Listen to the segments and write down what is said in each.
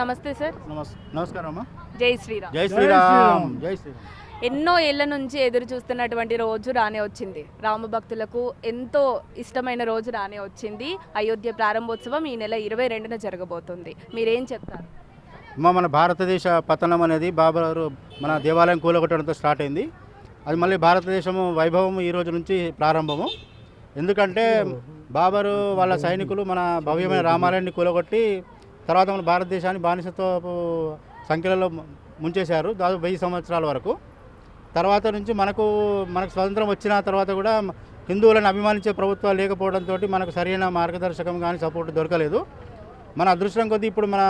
నమస్తే సార్. నమస్కారం అమ్మా. జై శ్రీరామ్. జై శ్రీరామ్. జై శ్రీరామ్. ఎన్నో ఏళ్ల నుంచి ఎదురు చూస్తున్నటువంటి రోజు రానే వచ్చింది. రామభక్తులకు ఎంతో ఇష్టమైన రోజు రానే వచ్చింది. అయోధ్య ప్రారంభోత్సవం ఈ నెల 22న జరగబోతుంది. మీరేం చెప్తారు? అమ్మా, మన భారతదేశ పతనం అనేది బాబరు మన దేవాలయం కూలగొట్టడంతో స్టార్ట్ అయింది. అది మళ్ళీ భారతదేశము వైభవం ఈ రోజు నుంచి ప్రారంభము. ఎందుకంటే బాబరు వాళ్ళ సైనికులు మన భవ్యమైన రామాలయాన్ని కూలగొట్టి తర్వాత మన భారతదేశాన్ని బానిసత్వ సంఖ్యలలో ముంచేశారు దాదాపు 1000 సంవత్సరాల వరకు. తర్వాత నుంచి మనకు స్వతంత్రం వచ్చిన తర్వాత కూడా హిందువులను అభిమానించే ప్రభుత్వాలు లేకపోవడంతో మనకు సరైన మార్గదర్శకం కానీ సపోర్ట్ దొరకలేదు. మన అదృష్టం కొద్దీ ఇప్పుడు మన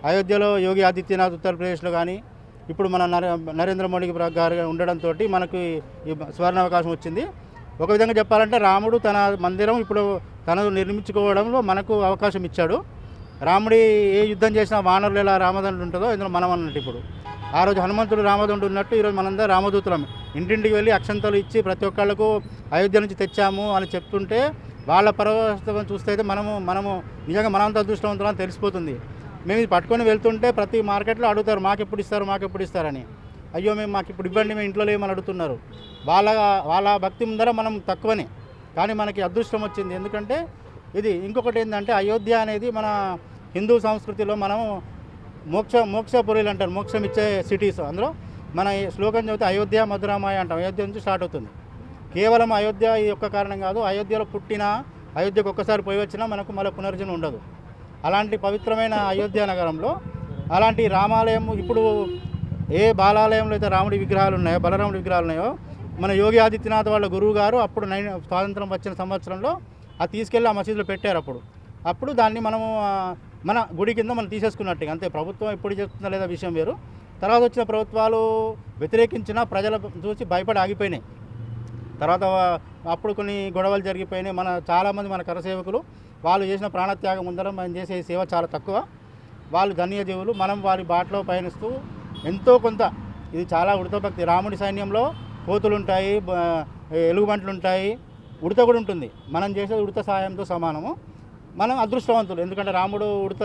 అయోధ్యలో యోగి ఆదిత్యనాథ్ ఉత్తరప్రదేశ్లో కానీ ఇప్పుడు మన నరేంద్ర మోడీ గారు ఉండడంతో మనకు ఈ సువర్ణ అవకాశం వచ్చింది. ఒక విధంగా చెప్పాలంటే రాముడు తన మందిరం ఇప్పుడు తనను నిర్మించుకోవడంలో మనకు అవకాశం ఇచ్చాడు. రాముడి ఏ యుద్ధం చేసినా వానరులు ఎలా రామదండు ఉంటుందో ఇందులో మనం అన్నట్టు ఇప్పుడు ఆ రోజు హనుమంతుడు రామదండు ఉన్నట్టు ఈరోజు మనందరం రామదూతులం. ఇంటింటికి వెళ్ళి అక్షంతలు ఇచ్చి ప్రతి ఒక్కళ్ళకు అయోధ్య నుంచి తెచ్చాము అని చెప్తుంటే వాళ్ళ పరవస్తవం చూస్తే అయితే మనము నిజంగా మనంత అదృష్టవంతులని తెలిసిపోతుంది. మేము ఇది పట్టుకొని వెళ్తుంటే ప్రతి మార్కెట్లో అడుగుతారు మాకు ఎప్పుడు ఇస్తారని. అయ్యో మాకు ఇప్పుడు ఇవ్వండి, మేము ఇంట్లో లేమని అడుగుతున్నారు. వాళ్ళ భక్తి ముందర మనం తక్కువనే, కానీ మనకి అదృష్టం వచ్చింది. ఎందుకంటే ఇది ఇంకొకటి ఏంటంటే అయోధ్య అనేది మన హిందూ సంస్కృతిలో మనం మోక్షపురీలు అంటారు, మోక్షం ఇచ్చే సిటీస్. అందులో మన శ్లోకం చదివితే అయోధ్య మధురామాయ అంటాం. అయోధ్య నుంచి స్టార్ట్ అవుతుంది. కేవలం అయోధ్య ఈ ఒక్క కారణం కాదు, అయోధ్యలో పుట్టిన అయోధ్యకు ఒక్కసారి పోయి వచ్చినా మనకు మళ్ళీ పునర్జన్మ ఉండదు. అలాంటి పవిత్రమైన అయోధ్య నగరంలో అలాంటి రామాలయం ఇప్పుడు ఏ బాలాలయంలో అయితే రాముడి విగ్రహాలు ఉన్నాయో, బలరాముడి విగ్రహాలు ఉన్నాయో, మన యోగి ఆదిత్యనాథ్ వాళ్ళ గురువు గారు అప్పుడు స్వాతంత్రం వచ్చిన సంవత్సరంలో అది తీసుకెళ్ళి ఆ మసీదులో పెట్టారు. అప్పుడు దాన్ని మనము మన గుడి కింద మనం తీసేసుకున్నట్టుగా అంతే. ప్రభుత్వం ఎప్పుడు చెప్తుందా లేదా విషయం వేరు. తర్వాత వచ్చిన ప్రభుత్వాలు వ్యతిరేకించిన ప్రజల చూసి భయపడి ఆగిపోయినాయి. తర్వాత అప్పుడు కొన్ని గొడవలు జరిగిపోయినాయి. చాలామంది మన కరసేవకులు వాళ్ళు చేసిన ప్రాణత్యాగం ముందర మనం చేసే సేవ చాలా తక్కువ. వాళ్ళు ధన్యజీవులు. మనం వారి బాటలో పయనిస్తూ ఎంతో కొంత ఇది చాలా ఉడతభక్తి. రాముడి సైన్యంలో కోతులు ఉంటాయి, ఎలుగుబంట్లు ఉంటాయి, ఉడత కూడా ఉంటుంది. మనం చేసేది ఉడత సాయంతో సమానము. మనం అదృష్టవంతులు. ఎందుకంటే రాముడు ఉడత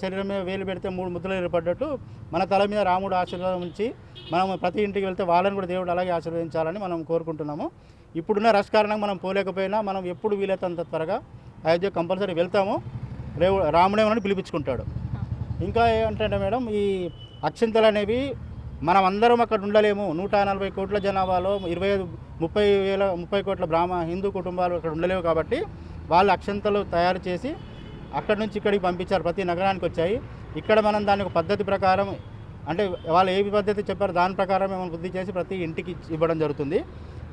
శరీరం మీద వేలు పెడితే 3 ముద్రలు ఏర్పడ్డట్టు మన తల మీద రాముడు ఆశీర్వాదం ఉంచి మనం ప్రతి ఇంటికి వెళ్తే వాళ్ళని కూడా దేవుడు అలాగే ఆశీర్వదించాలని మనం కోరుకుంటున్నాము. ఇప్పుడున్న రష్ కారణంగా మనం పోలేకపోయినా మనం ఎప్పుడు వీలైతే అంత త్వరగా అయోధ్య కంపల్సరీ వెళ్తాము. రాముడేమని పిలిపించుకుంటాడు. ఇంకా ఏంటంటే మేడం, ఈ అక్షింతలు అనేవి మనం అందరం అక్కడ ఉండలేము. 140 కోట్ల జనాభాలో 30 కోట్ల హిందూ కుటుంబాలు అక్కడ ఉండలేవు. కాబట్టి వాళ్ళు అక్షంతలు తయారు చేసి అక్కడి నుంచి ఇక్కడికి పంపించారు. ప్రతి నగరానికి వచ్చాయి. ఇక్కడ మనం దాని ఒక పద్ధతి ప్రకారం, అంటే వాళ్ళు ఏ పద్ధతి చెప్పారో దాని ప్రకారం మనం వృద్ధి చేసి ప్రతి ఇంటికి ఇవ్వడం జరుగుతుంది.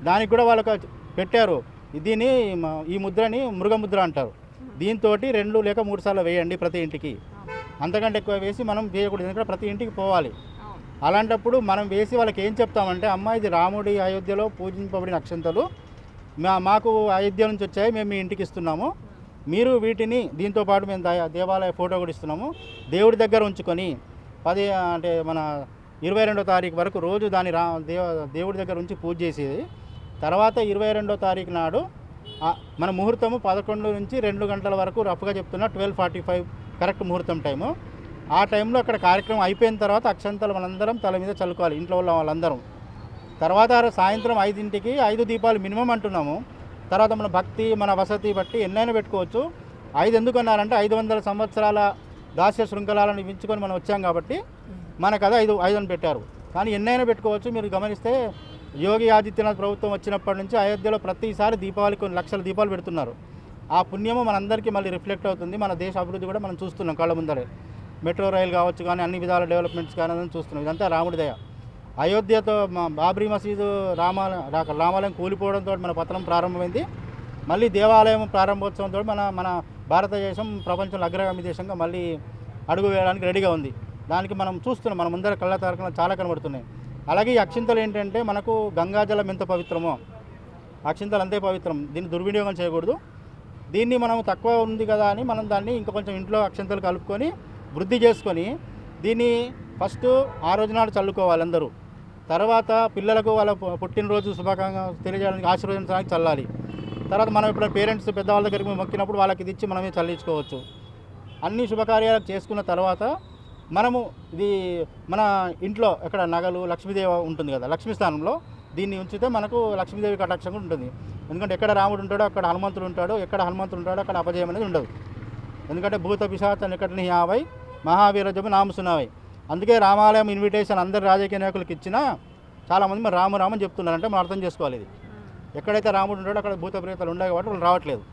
దానికి కూడా వాళ్ళకు పెట్టారు. దీన్ని ఈ ముద్రని మృగముద్ర అంటారు. దీంతో 2 లేక 3 సార్లు వేయండి ప్రతి ఇంటికి. అంతకంటే ఎక్కువ వేసి మనం వేయకూడదు, ఎందుకంటే ప్రతి ఇంటికి పోవాలి. అలాంటప్పుడు మనం వేసి వాళ్ళకి ఏం చెప్తామంటే, అమ్మ ఇది రాముడి అయోధ్యలో పూజింపబడిన అక్షంతలు, మాకు అయోధ్య నుంచి వచ్చాయి, మేము మీ ఇంటికి ఇస్తున్నాము. మీరు వీటిని దీంతో పాటు మేము దేవాలయ ఫోటో కూడా ఇస్తున్నాము. దేవుడి దగ్గర ఉంచుకొని అంటే మన 22వ తారీఖు వరకు రోజు దాని దేవుడి దగ్గర ఉంచి పూజ చేసేది. తర్వాత 22వ తారీఖు నాడు మన ముహూర్తము 11 నుంచి 2 గంటల వరకు రఫ్గా చెప్తున్నా 12:45 కరెక్ట్ ముహూర్తం టైము. ఆ టైంలో అక్కడ కార్యక్రమం అయిపోయిన తర్వాత అక్షంతలు మనందరం తల మీద చల్లుకోవాలి, ఇంట్లో ఉన్న వాళ్ళందరం. తర్వాత సాయంత్రం 5ంటికి 5 దీపాలు మినిమం అంటున్నాము. తర్వాత మన భక్తి మన వసతి బట్టి ఎన్నైనా పెట్టుకోవచ్చు. 5 ఎందుకు అన్నారంటే 500 సంవత్సరాల దాస్య శృంఖలాలను వించుకొని మనం వచ్చాం కాబట్టి మనకు అది 5 అని పెట్టారు. కానీ ఎన్నైనా పెట్టుకోవచ్చు. మీరు గమనిస్తే యోగి ఆదిత్యనాథ్ ప్రభుత్వం వచ్చినప్పటి నుంచి అయోధ్యలో ప్రతిసారి దీపావళికి కొన్ని లక్షల దీపాలు పెడుతున్నారు. ఆ పుణ్యము మనందరికీ మళ్ళీ రిఫ్లెక్ట్ అవుతుంది. మన దేశ అభివృద్ధి కూడా మనం చూస్తున్నాం కళ్ళ ముందరే. మెట్రో రైలు కావచ్చు, కానీ అన్ని విధాల డెవలప్మెంట్స్ కానీ చూస్తున్నాం. ఇదంతా రాముడి దయ. అయోధ్యతో బాబ్రీ మసీదు రామాలయం కూలిపోవడంతో మన పతనం ప్రారంభమైంది. మళ్ళీ దేవాలయం ప్రారంభోత్సవంతో మన భారతదేశం ప్రపంచంలో అగ్రగామి దేశంగా మళ్ళీ అడుగు వేయడానికి రెడీగా ఉంది. దానికి మనం చూస్తున్నాం, మన ముందర కళ్ళ తారకలు చాలా కనబడుతున్నాయి. అలాగే ఈ అక్షింతలు ఏంటంటే మనకు గంగాజలం ఎంత పవిత్రమో అక్షింతలు అంతే పవిత్రం. దీన్ని దుర్వినియోగం చేయకూడదు. దీన్ని మనం తక్కువ ఉంది కదా అని మనం దాన్ని ఇంకా కొంచెం ఇంట్లో అక్షింతలు కలుపుకొని వృద్ధి చేసుకొని దీన్ని ఫస్ట్ ఆ రోజు నాడు చల్లుకోవాలి అందరూ. తర్వాత పిల్లలకు వాళ్ళ పుట్టినరోజు శుభాకాంక్షలు తెలియజేయడానికి ఆశీర్వదించడానికి చల్లాలి. తర్వాత మనం ఇప్పుడు పేరెంట్స్ పెద్దవాళ్ళ దగ్గరికి మొక్కినప్పుడు వాళ్ళకి ఇది ఇచ్చి మనమే చల్లించుకోవచ్చు. అన్ని శుభకార్యాలు చేసుకున్న తర్వాత మనము ఇది మన ఇంట్లో ఎక్కడ నగలు లక్ష్మీదేవి ఉంటుంది కదా, లక్ష్మీ స్థానంలో దీన్ని ఉంచితే మనకు లక్ష్మీదేవి కటాక్షం కూడా ఉంటుంది. ఎందుకంటే ఎక్కడ రాముడు ఉంటాడో అక్కడ హనుమంతుడు ఉంటాడో, ఎక్కడ హనుమంతుడు ఉంటాడో అక్కడ అపజయం అనేది ఉండదు. ఎందుకంటే భూత పిశాచ నికటని యావై మహావీరజము నామసునావై. అందుకే రామాలయం ఇన్విటేషన్ అందరు రాజకీయ నాయకులకు ఇచ్చినా చాలామంది మరి రామని చెప్తున్నారంటే మనం అర్థం చేసుకోవాలి. ఇది ఎక్కడైతే రాముడు ఉంటాడో అక్కడ భూత ప్రేతాలు ఉన్నాయి కాబట్టి వాళ్ళు రావట్లేదు.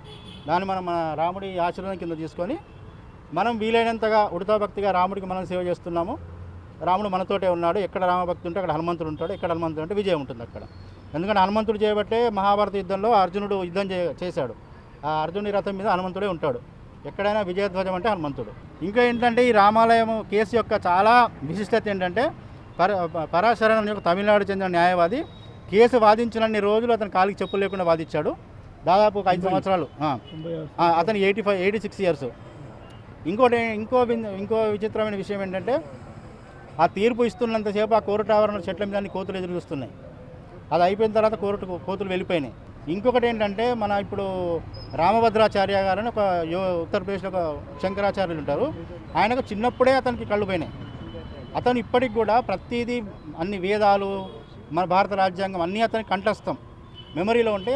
దాన్ని మనం మన రాముడి ఆశీర్వాదం కింద తీసుకొని మనం వీలైనంతగా ఉడతాభక్తిగా రాముడికి మనం సేవ చేస్తున్నాము. రాముడు మనతోటే ఉన్నాడు. ఎక్కడ రామభక్తి ఉంటే అక్కడ హనుమంతుడు ఉంటాడు, ఎక్కడ హనుమంతుడు అంటే విజయం ఉంటుంది అక్కడ. ఎందుకంటే హనుమంతుడు చేయబట్టే మహాభారత యుద్ధంలో అర్జునుడు యుద్ధం చేశాడు. ఆ అర్జునుడి రథం మీద హనుమంతుడే ఉంటాడు. ఎక్కడైనా విజయధ్వజం అంటే హనుమంతుడు. ఇంకా ఏంటంటే ఈ రామాలయం కేసు యొక్క చాలా విశిష్టత ఏంటంటే పరాశరణం యొక్క తమిళనాడు చెందిన న్యాయవాది కేసు వాదించినన్ని రోజులు అతను కాలికి చెప్పులు లేకుండా వాదించాడు. దాదాపు ఒక 5 సంవత్సరాలు. అతను 86 ఇయర్స్. ఇంకో విచిత్రమైన విషయం ఏంటంటే ఆ తీర్పు ఇస్తున్నంతసేపు ఆ కోర్టు ఆవరణ చెట్ల మీద కోతులు ఎదురు చూస్తున్నాయి. అది అయిపోయిన తర్వాత కోతులు వెళ్ళిపోయినాయి. ఇంకొకటి ఏంటంటే మన ఇప్పుడు రామభద్రాచార్య గారని ఒక ఉత్తరప్రదేశ్లో ఒక శంకరాచార్యులు ఉంటారు. ఆయనకు చిన్నప్పుడే అతనికి కళ్ళు పోయినాయి. అతను ఇప్పటికి కూడా ప్రతిదీ అన్ని వేదాలు మన భారత రాజ్యాంగం అన్నీ అతనికి కంఠస్థం మెమరీలో ఉంటే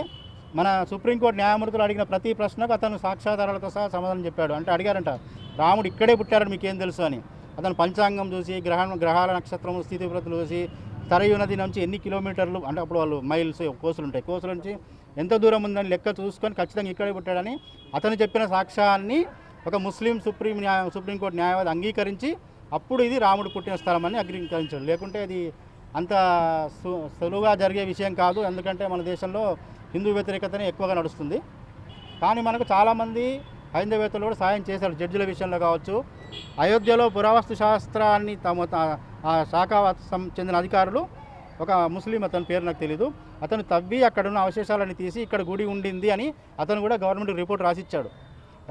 మన సుప్రీంకోర్టు న్యాయమూర్తులు అడిగిన ప్రతి ప్రశ్నకు అతను సాక్ష్యాధారాలతో సహా సమాధానం చెప్పాడు. అంటే అడిగారంట రాముడు ఇక్కడే పుట్టారని మీకేం తెలుసు అని. అతను పంచాంగం చూసి గ్రహాల నక్షత్రం స్థితివ్రతలు చూసి తరయు నది నుంచి ఎన్ని కిలోమీటర్లు అంటే అప్పుడు వాళ్ళు మైల్స్ కోసులు ఉంటాయి, కోసుల నుంచి ఎంత దూరం ఉందని లెక్క చూసుకొని ఖచ్చితంగా ఇక్కడే పుట్టాడని అతను చెప్పిన సాక్ష్యాన్ని ఒక ముస్లిం సుప్రీంకోర్టు న్యాయవాది అంగీకరించి అప్పుడు ఇది రాముడు పుట్టిన స్థలం అని అంగీకరించాడు. లేకుంటే అది అంత సులువుగా జరిగే విషయం కాదు. ఎందుకంటే మన దేశంలో హిందూ వ్యతిరేకతనే ఎక్కువగా నడుస్తుంది. కానీ మనకు చాలామంది హైందవేత్తలు కూడా సాయం చేశారు జడ్జిల విషయంలో కావచ్చు. అయోధ్యలో పురావస్తు శాస్త్రాన్ని ఆ శాఖ చెందిన అధికారులు ఒక ముస్లిం అతని పేరు నాకు తెలీదు, అతను తవ్వి అక్కడ ఉన్న అవశేషాలను తీసి ఇక్కడ గుడి ఉండింది అని అతను కూడా గవర్నమెంట్ రిపోర్ట్ రాసిచ్చాడు.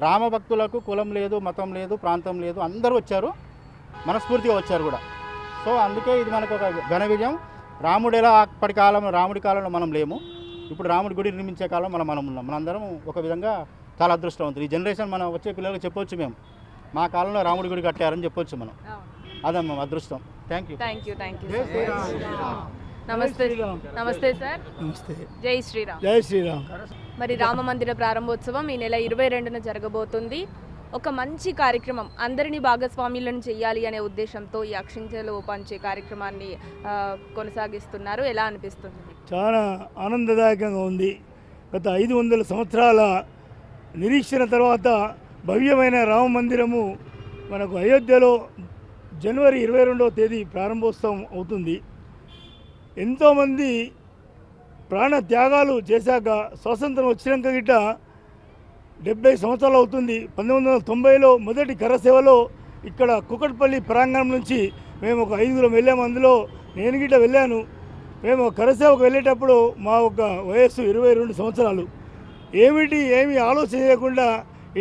రామభక్తులకు కులం లేదు, మతం లేదు, ప్రాంతం లేదు, అందరూ వచ్చారు, మనస్ఫూర్తిగా వచ్చారు కూడా. సో అందుకే ఇది మనకు ఒక ఘన విజయం. రాముడు ఎలా అప్పటి కాలంలో రాముడి కాలంలో మనం లేము, ఇప్పుడు రాముడి గుడి నిర్మించే కాలం మనం ఉన్నాం. మనందరం ఒక విధంగా చాలా అదృష్టవంతులు. ఈ జనరేషన్ మనం వచ్చే పిల్లలకు చెప్పొచ్చు, మేము మా కాలంలో రాముడి గుడి కట్టారని చెప్పొచ్చు మనం. అదమ్మా అదృష్టం. Thank you. నమస్తే నమస్తే సార్. నమస్తే. జై శ్రీరామ్. జై శ్రీరామ్. మరి రామ మందిర ప్రారంభోత్సవం ఈ నెల 22న జరగబోతుంది. ఒక మంచి కార్యక్రమం, అందరినీ భాగస్వామ్యులను చేయాలి అనే ఉద్దేశంతో ఈ అక్షింతలు పంచే కార్యక్రమాన్ని కొనసాగిస్తున్నారు. ఎలా అనిపిస్తుంది? చాలా ఆనందదాయకంగా ఉంది. గత 500 సంవత్సరాల నిరీక్షణ తర్వాత భవ్యమైన రామ మందిరము మనకు అయోధ్యలో జనవరి 22వ తేదీ ప్రారంభోత్సవం అవుతుంది. ఎంతోమంది ప్రాణ త్యాగాలు చేశాక స్వాతంత్రం వచ్చినాక గిట్ట 70 సంవత్సరాలు అవుతుంది. 1990లో మొదటి కరసేవలో ఇక్కడ కుకట్పల్లి ప్రాంగణం నుంచి మేము ఒక 5 వెళ్ళాము. అందులో నేను గిట్ట వెళ్ళాను. మేము కరసేవకు వెళ్ళేటప్పుడు మా ఒక వయస్సు 22 సంవత్సరాలు. ఏమీ ఆలోచన చేయకుండా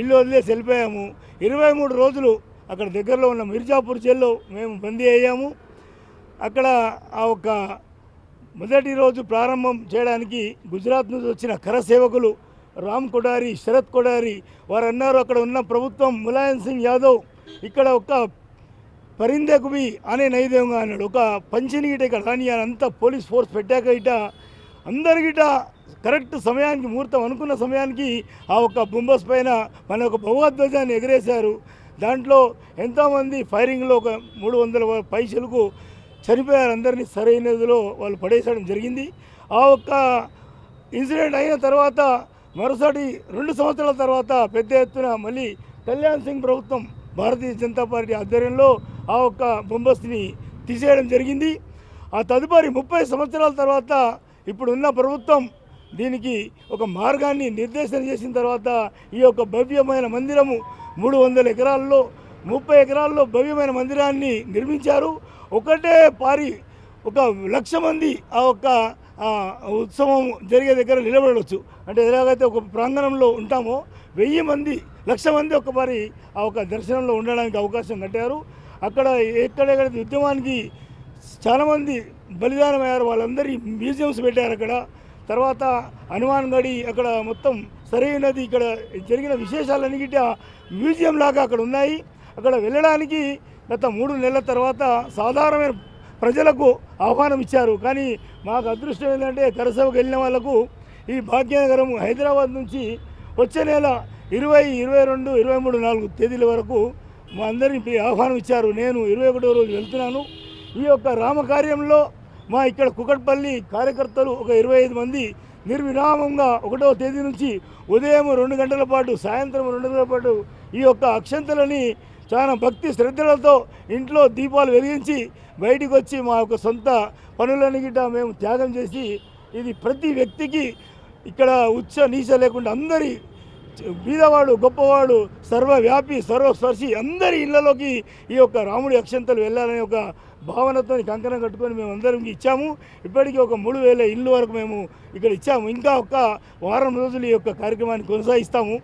ఇల్లు వదిలేసి వెళ్ళిపోయాము. 23 రోజులు అక్కడ దగ్గరలో ఉన్న మిర్జాపూర్ జైల్లో మేము బందీ అయ్యాము. అక్కడ ఆ ఒక మొదటి రోజు ప్రారంభం చేయడానికి గుజరాత్ నుంచి వచ్చిన కరసేవకులు రామ్ కొడారి, శరత్ కొడారి వారు అన్నారు, అక్కడ ఉన్న ప్రభుత్వం ములాయం సింగ్ యాదవ్ ఇక్కడ ఒక పరిందకు బి అనే నైవేద్యంగా అన్నాడు. ఒక పంచిని గిట ఇక్కడ రాని అంతా పోలీస్ ఫోర్స్ పెట్టాక ఇట అందరికిట కరెక్ట్ సమయానికి ముహూర్తం అనుకున్న సమయానికి ఆ ఒక బొంబస్ పైన మన ఒక భగవద్ధ్వజాన్ని ఎగరేశారు. దాంట్లో ఎంతోమంది ఫైరింగ్లో ఒక 300 పైసలకు చనిపోయారు. అందరినీ సరైనదిలో వాళ్ళు పడేసడం జరిగింది. ఆ ఒక్క ఇన్సిడెంట్ అయిన తర్వాత మరోసారి 2 సంవత్సరాల తర్వాత పెద్ద ఎత్తున మళ్ళీ కళ్యాణ్ సింగ్ ప్రభుత్వం భారతీయ జనతా పార్టీ ఆధ్వర్యంలో ఆ ఒక్క బొంబస్ని తీసేయడం జరిగింది. ఆ తదుపరి 30 సంవత్సరాల తర్వాత ఇప్పుడున్న ప్రభుత్వం దీనికి ఒక మార్గాన్ని నిర్దేశం చేసిన తర్వాత ఈ యొక్క భవ్యమైన మందిరము 300 ఎకరాల్లో 30 ఎకరాల్లో భవ్యమైన మందిరాన్ని నిర్మించారు. ఒకటే పారి 1,00,000 మంది ఆ ఒక్క ఉత్సవం జరిగే దగ్గర నిలబడవచ్చు. అంటే ఎలాగైతే ఒక ప్రాంగణంలో ఉంటామో 1000 మంది 1,00,000 మంది ఒకసారి ఆ ఒక దర్శనంలో ఉండడానికి అవకాశం కట్టారు. అక్కడ ఎక్కడెక్కడ ఉద్యమానికి చాలామంది బలిదానం అయ్యారు, వాళ్ళందరి మ్యూజియంస్ పెట్టారు అక్కడ. తర్వాత హనుమాన్ గడి అక్కడ మొత్తం సరైనది ఇక్కడ జరిగిన విశేషాలన్నీ గిట్ట మ్యూజియం లాగా అక్కడ ఉన్నాయి. అక్కడ వెళ్ళడానికి గత 3 నెలల తర్వాత సాధారణమైన ప్రజలకు ఆహ్వానం ఇచ్చారు. కానీ మాకు అదృష్టం ఏంటంటే కరసభకు వెళ్ళిన వాళ్ళకు ఈ భాగ్యనగరం హైదరాబాద్ నుంచి వచ్చే నెల 20, 22, 23, 4 తేదీల వరకు మా అందరికీ ఆహ్వానం ఇచ్చారు. నేను 21వ రోజు వెళ్తున్నాను. ఈ యొక్క రామకార్యంలో మా ఇక్కడ కుకట్పల్లి కార్యకర్తలు ఒక 25 మంది నిర్విరామంగా 1వ తేదీ నుంచి ఉదయం 2 గంటల పాటు సాయంత్రం 2 గంటల పాటు ఈ యొక్క అక్షంతలని చాలా భక్తి శ్రద్ధలతో ఇంట్లో దీపాలు వెలిగించి బయటికి వచ్చి మా యొక్క సొంత పనులని గిట్ట మేము త్యాగం చేసి ఇది ప్రతి వ్యక్తికి ఇక్కడ ఉచ్చ నీచ లేకుండా అందరి బీదవాడు గొప్పవాడు సర్వవ్యాపి సర్వస్పర్శి అందరి ఇళ్లలోకి ఈ యొక్క రాముడి అక్షంతలు వెళ్ళాలనే ఒక భావనతో కంకణం కట్టుకొని మేము అందరికి ఇచ్చాము. ఇప్పటికీ ఒక 3000 ఇళ్ళు వరకు మేము ఇక్కడ ఇచ్చాము. ఇంకా ఒక వారం రోజులు ఈ యొక్క కార్యక్రమాన్ని కొనసాగిస్తాము.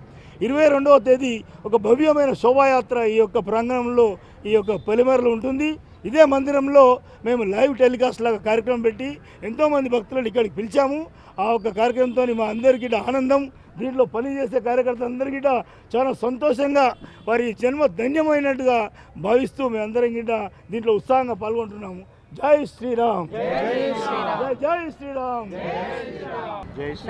22వ తేదీ ఒక భవ్యమైన శోభాయాత్ర ఈ యొక్క ప్రాంగణంలో ఈ యొక్క పొలిమేరలో ఉంటుంది. ఇదే మందిరంలో మేము లైవ్ టెలికాస్ట్ లాగా కార్యక్రమం పెట్టి ఎంతోమంది భక్తులను ఇక్కడికి పిలిచాము. ఆ ఒక కార్యక్రమంతో మా అందరికీ ఆనందం. దీంట్లో పనిచేసే కార్యకర్తలందరికీ చాలా సంతోషంగా వారి జన్మ ధన్యమైనట్టుగా భావిస్తూ మేమందరం గిట్ట దీంట్లో ఉత్సాహంగా పాల్గొంటున్నాము. జై శ్రీరామ్, జై శ్రీరామ్.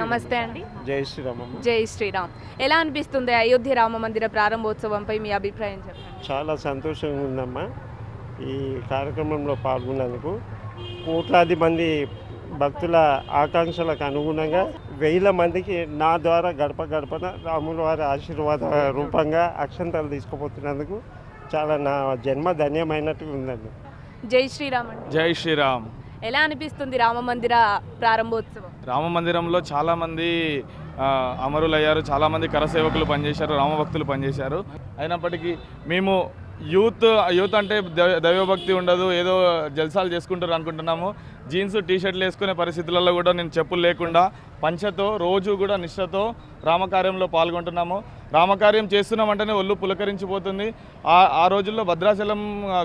నమస్తే అండి. జై శ్రీరామ్. జై శ్రీరామ్. ఎలా అనిపిస్తుంది అయోధ్య రామ మందిర ప్రారంభోత్సవంపై మీ అభిప్రాయం చెప్పండి. చాలా సంతోషంగా ఉందమ్మా ఈ కార్యక్రమంలో పాల్గొన్నందుకు. కోట్లాది మంది భక్తుల ఆకాంక్షలకు అనుగుణంగా 1000 మందికి నా ద్వారా గడప గడపన రాముల వారి ఆశీర్వాద రూపంగా అక్షంతలు తీసుకుపోతున్నందుకు చాలా నా జన్మ ధన్యమైనట్టుగా ఉందండి. జై శ్రీరామ్ అండి. జై శ్రీరామ్. ఎలా అనిపిస్తుంది రామ మందిర ప్రారంభోత్సవం? రామ మందిరంలో చాలామంది అమరులయ్యారు, చాలామంది కరసేవకులు పనిచేశారు, రామభక్తులు పనిచేశారు. అయినప్పటికీ మేము యూత్ అంటే దైవభక్తి ఉండదు, ఏదో జల్సాలు చేసుకుంటారు అనుకుంటున్నాము. జీన్స్ టీషర్ట్లు వేసుకునే పరిస్థితులలో కూడా నేను చెప్పులు లేకుండా పంచతో రోజు కూడా నిష్ఠతో రామకార్యంలో పాల్గొంటున్నాము. రామకార్యం చేస్తున్నామంటేనే ఒళ్ళు పులకరించిపోతుంది. ఆ రోజుల్లో భద్రాచలం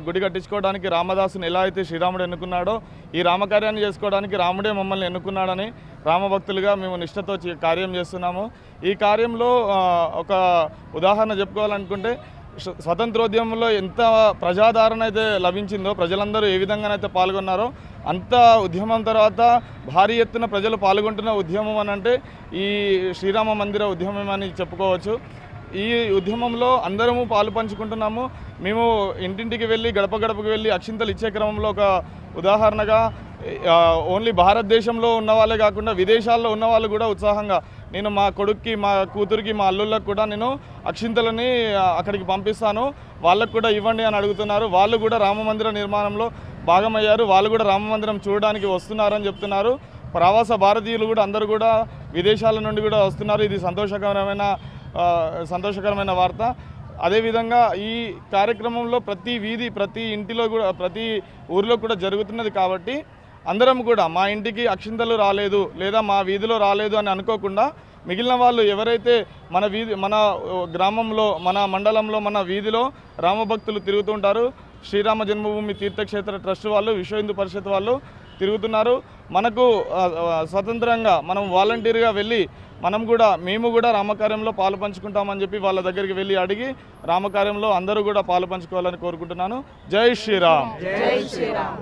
గుడి కట్టించుకోవడానికి రామదాసుని ఎలా అయితే శ్రీరాముడు ఎన్నుకున్నాడో ఈ రామకార్యాన్ని చేసుకోవడానికి రాముడే మమ్మల్ని ఎన్నుకున్నాడని రామభక్తులుగా మేము నిష్ఠతో కార్యం చేస్తున్నాము. ఈ కార్యంలో ఒక ఉదాహరణ చెప్పుకోవాలనుకుంటే స్వతంత్రోద్యమంలో ఎంత ప్రజాదరణ అయితే లభించిందో, ప్రజలందరూ ఏ విధంగానైతే పాల్గొన్నారో అంత ఉద్యమం తర్వాత భారీ ఎత్తున ప్రజలు పాల్గొంటున్న ఉద్యమం అని అంటే ఈ శ్రీరామ మందిర ఉద్యమం అని చెప్పుకోవచ్చు. ఈ ఉద్యమంలో అందరము పాలు పంచుకుంటున్నాము. మేము ఇంటింటికి వెళ్ళి గడప గడపకి వెళ్ళి అక్షింతలు ఇచ్చే క్రమంలో ఒక ఉదాహరణగా ఓన్లీ భారతదేశంలో ఉన్న వాళ్ళే కాకుండా విదేశాల్లో ఉన్న వాళ్ళు కూడా ఉత్సాహంగా నేను మా కొడుక్కి, మా కూతురికి, మా అల్లుళ్ళకి కూడా నేను అక్షింతలని అక్కడికి పంపిస్తాను, వాళ్ళకు కూడా ఇవ్వండి అని అడుగుతున్నారు. వాళ్ళు కూడా రామమందిర నిర్మాణంలో భాగమయ్యారు. వాళ్ళు కూడా రామమందిరం చూడడానికి వస్తున్నారని చెప్తున్నారు. ప్రవాస భారతీయులు కూడా అందరూ కూడా విదేశాల నుండి కూడా వస్తున్నారు. ఇది సంతోషకరమైన వార్త. అదేవిధంగా ఈ కార్యక్రమంలో ప్రతి వీధి, ప్రతి ఇంటిలో కూడా, ప్రతి ఊరిలో కూడా జరుగుతున్నది కాబట్టి అందరం కూడా మా ఇంటికి అక్షింతలు రాలేదు లేదా మా వీధిలో రాలేదు అని అనుకోకుండా మిగిలిన వాళ్ళు ఎవరైతే మన గ్రామంలో, మన మండలంలో, మన వీధిలో రామభక్తులు తిరుగుతుంటారు. శ్రీరామ జన్మభూమి తీర్థక్షేత్ర ట్రస్ట్ వాళ్ళు, విశ్వ హిందూ పరిషత్ వాళ్ళు తిరుగుతున్నారు. మనకు స్వతంత్రంగా మనం వాలంటీర్గా వెళ్ళి మేము కూడా రామకార్యంలో పాలు పంచుకుంటామని చెప్పి వాళ్ళ దగ్గరికి వెళ్ళి అడిగి రామకార్యంలో అందరూ కూడా పాలు పంచుకోవాలని కోరుకుంటున్నాను. జై శ్రీరామ్. జై శ్రీరామ్.